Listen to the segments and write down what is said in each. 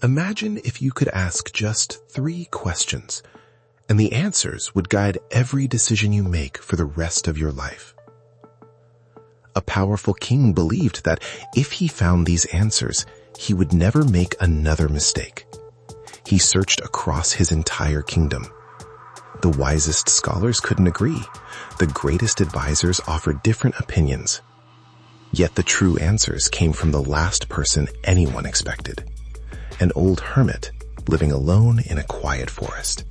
Imagine if you could ask just 3 questions, and the answers would guide every decision you make for the rest of your life. A powerful king believed that if he found these answers, he would never make another mistake. He searched across his entire kingdom. The wisest scholars couldn't agree. The greatest advisors offered different opinions. Yet the true answers came from the last person anyone expected. An old hermit living alone in a quiet forest.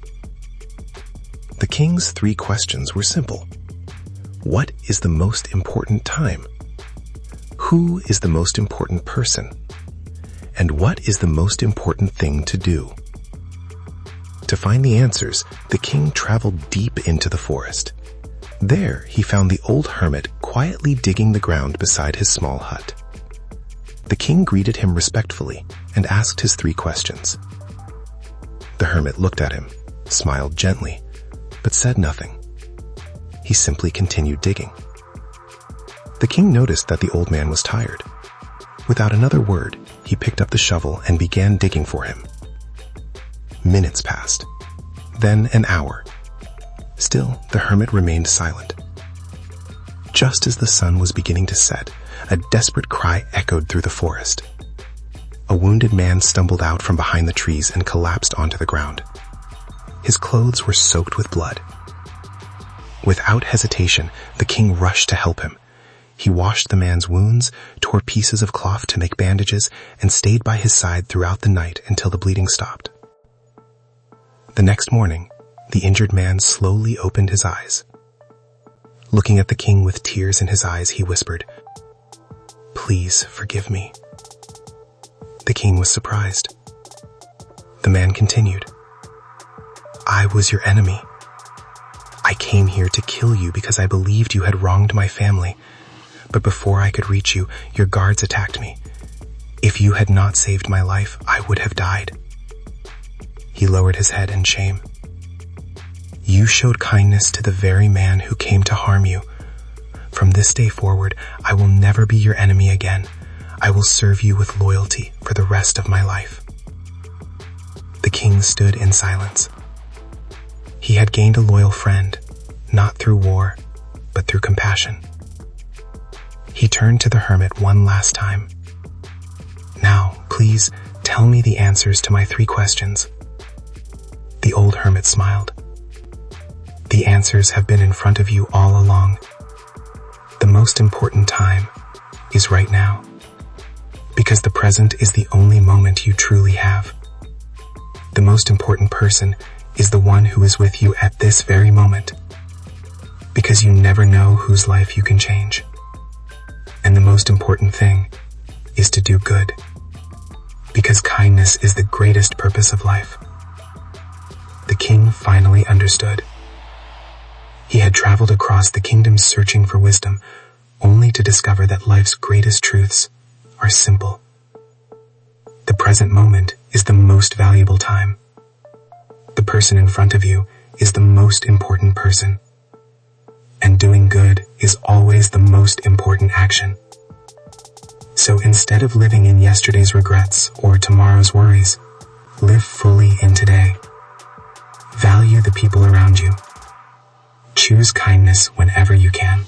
The king's 3 questions were simple. What is the most important time? Who is the most important person? And what is the most important thing to do? To find the answers, the king traveled deep into the forest. There, he found the old hermit quietly digging the ground beside his small hut. The king greeted him respectfully and asked his 3 questions. The hermit looked at him, smiled gently, but said nothing. He simply continued digging. The king noticed that the old man was tired. Without another word, he picked up the shovel and began digging for him. Minutes passed, then an hour. Still, the hermit remained silent. Just as the sun was beginning to set, a desperate cry echoed through the forest. A wounded man stumbled out from behind the trees and collapsed onto the ground. His clothes were soaked with blood. Without hesitation, the king rushed to help him. He washed the man's wounds, tore pieces of cloth to make bandages, and stayed by his side throughout the night until the bleeding stopped. The next morning, the injured man slowly opened his eyes. Looking at the king with tears in his eyes, he whispered, "Please forgive me." The king was surprised. The man continued, "I was your enemy. I came here to kill you because I believed you had wronged my family. But before I could reach you, your guards attacked me. If you had not saved my life, I would have died." He lowered his head in shame. "You showed kindness to the very man who came to harm you. From this day forward, I will never be your enemy again. I will serve you with loyalty for the rest of my life." The king stood in silence. He had gained a loyal friend, not through war, but through compassion. He turned to the hermit one last time. "Now, please, tell me the answers to my 3 questions." The old hermit smiled. "The answers have been in front of you all along. The most important time is right now, because the present is the only moment you truly have. The most important person is the one who is with you at this very moment, because you never know whose life you can change. And the most important thing is to do good, because kindness is the greatest purpose of life." The king finally understood. He had traveled across the kingdom searching for wisdom, only to discover that life's greatest truths are simple. The present moment is the most valuable time. The person in front of you is the most important person. And doing good is always the most important action. So instead of living in yesterday's regrets or tomorrow's worries, live fully in today. Value the people around you. Choose kindness whenever you can.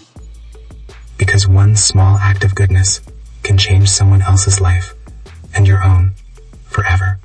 Because one small act of goodness can change someone else's life and your own forever.